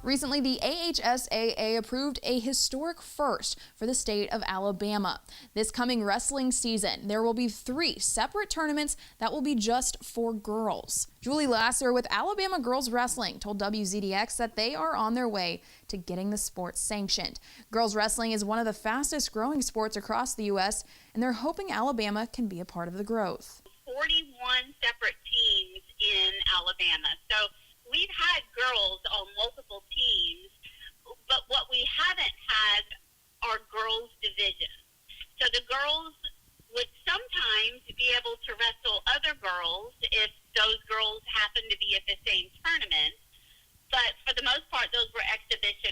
Recently, the AHSAA approved a historic first for the state of Alabama. This coming wrestling season, there will be 3 separate tournaments that will be just for girls. Julie Lasser with Alabama Girls Wrestling told WZDX that they are on their way to getting the sport sanctioned. Girls wrestling is one of the fastest growing sports across the U.S., and they're hoping Alabama can be a part of the growth. 41 separate teams in Alabama. So we've had girls on multiple teams, but what we haven't had are girls divisions. So the girls would sometimes be able to wrestle other girls if those girls happen to be at the same tournament, but for the most part, those were exhibition